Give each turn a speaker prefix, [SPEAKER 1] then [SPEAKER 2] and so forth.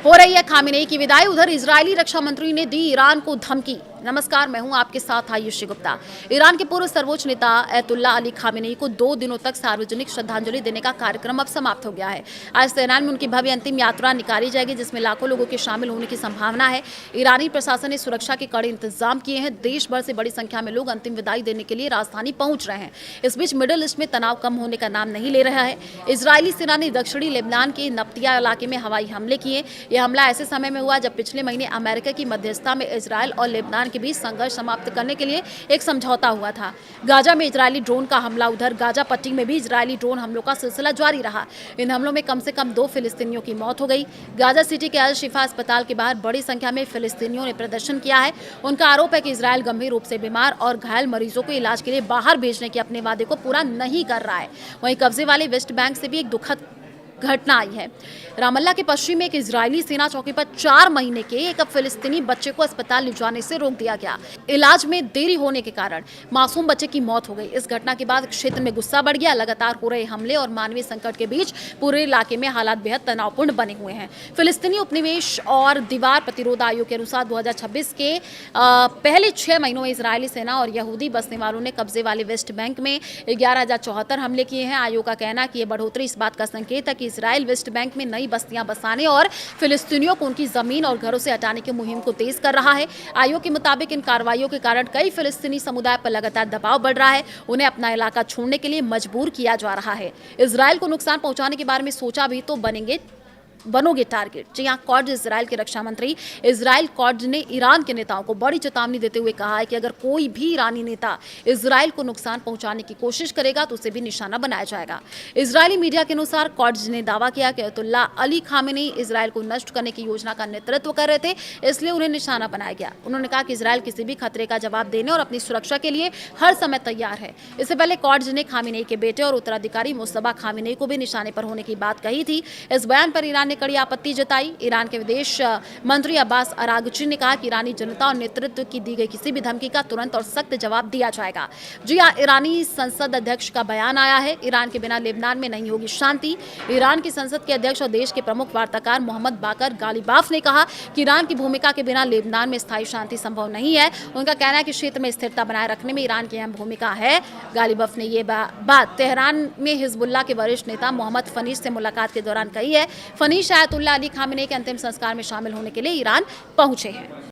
[SPEAKER 1] हो रही है खामेनेई की विदाई। उधर इजरायली रक्षा मंत्री ने दी ईरान को धमकी। नमस्कार, मैं हूं आपके साथ आयुषी गुप्ता। ईरान के पूर्व सर्वोच्च नेता अयतुल्ला अली खामेनेई को 2 दिनों तक सार्वजनिक श्रद्धांजलि देने का कार्यक्रम अब समाप्त हो गया है। आज तेहरान में उनकी भव्य अंतिम यात्रा निकाली जाएगी, जिसमें लाखों लोगों के शामिल होने की संभावना है। ईरानी प्रशासन ने सुरक्षा के कड़े इंतजाम किए हैं। देश भर से बड़ी संख्या में लोग अंतिम विदाई देने के लिए राजधानी पहुंच रहे हैं। इस बीच मिडिल ईस्ट में तनाव कम होने का नाम नहीं ले रहा है। इजरायली सेना ने दक्षिणी लेबनान के नब्तिया इलाके में हवाई हमले किए। यह हमला ऐसे समय में हुआ जब पिछले महीने अमेरिका की मध्यस्थता में इजरायल और लेबनान के बीच संघर्ष समाप्त करने के लिए एक समझौता हुआ था। गाजा में इजरायली ड्रोन का हमला। उधर गाजा पट्टी में भी इजरायली ड्रोन हमलों का सिलसिला जारी रहा। इन हमलों में कम से कम 2 फिलिस्तीनियों की मौत हो गई। गाजा सिटी के अल शिफा अस्पताल के बाहर बड़ी संख्या में फिलिस्तीनियों ने प्रदर्शन किया है। उनका आरोप है कि इजरायल गंभीर रूप से बीमार और घायल मरीजों को इलाज के लिए बाहर भेजने के अपने वादे को पूरा नहीं कर रहा है। वहीं कब्जे वाले वेस्ट बैंक से भी एक दुखद घटना आई है। रामल्ला के पश्चिम में एक इजरायली सेना चौकी पर 4 महीने के एक फिलिस्तीनी बच्चे को अस्पताल ले जाने से रोक दिया गया। इलाज में देरी होने के कारण मासूम बच्चे की मौत हो गई। इस घटना के बाद क्षेत्र में गुस्सा बढ़ गया। लगातार हो रहे हमले और मानवीय संकट के बीच पूरे इलाके में हालात बेहद तनावपूर्ण बने हुए हैं। फिलिस्तीनी उपनिवेश और दीवार प्रतिरोध आयोग के अनुसार 2026 के पहले 6 महीनों में इजरायली सेना और यहूदी बसने वालों ने कब्जे वाले वेस्ट बैंक में 11,074 हमले किए हैं। आयोग का कहना है कि यह बढ़ोतरी इस बात का संकेत है कि इजरायल वेस्ट बैंक में नई बस्तियां बसाने और फिलिस्तीनियों को उनकी जमीन और घरों से हटाने की मुहिम को तेज कर रहा है। आयोग के मुताबिक इन कार्रवाइयों के कारण कई फिलिस्तीनी समुदाय पर लगातार दबाव बढ़ रहा है। उन्हें अपना इलाका छोड़ने के लिए मजबूर किया जा रहा है। इजरायल को नुकसान पहुंचाने के बारे में सोचा भी तो बनोगे टारगेट। जी हाँ, कॉड्स इजरायल के रक्षा मंत्री इजराइल कॉड्स ने ईरान के नेताओं को बड़ी चेतावनी देते हुए कहा है कि अगर कोई भी ईरानी नेता इजरायल को नुकसान पहुंचाने की कोशिश करेगा तो उसे भी निशाना बनाया जाएगा। इजरायली मीडिया के अनुसार कॉड्स ने दावा किया कि अयतुल्ला अली खामेनेई इजरायल को नष्ट करने की योजना का नेतृत्व कर रहे थे, इसलिए उन्हें निशाना बनाया गया। उन्होंने कहा कि इजरायल किसी भी खतरे का जवाब देने और अपनी सुरक्षा के लिए हर समय तैयार है। इससे पहले कॉड्स ने खामेनेई के बेटे और उत्तराधिकारी मुस्तफा खामेनेई को भी निशाने पर होने की बात कही थी। इस बयान पर ईरान ने कड़ी आपत्ति जताई। ईरान के विदेश मंत्री अब्बास अरागची ने कहा कि ईरानी जनता और नेतृत्व की दी गई किसी भी धमकी का तुरंत और सख्त जवाब दिया जाएगा। जी हां, ईरानी संसद अध्यक्ष का बयान आया है। ईरान के बिना लेबनान में नहीं होगी शांति। ईरान की संसद के अध्यक्ष और देश के प्रमुख वार्ताकार मोहम्मद बाकर गालिबाफ ने कहा कि ईरान की भूमिका के बिना लेबनान में स्थायी शांति संभव नहीं है। उनका कहना है कि क्षेत्र में स्थिरता बनाए रखने में ईरान की अहम भूमिका है। गालिबाफ ने यह बात तेहरान में हिजबुल्लाह के वरिष्ठ नेता मोहम्मद फनीश से मुलाकात के दौरान कही है। फनीश अयतुल्ला अली खामेनेई के अंतिम संस्कार में शामिल होने के लिए ईरान पहुंचे हैं।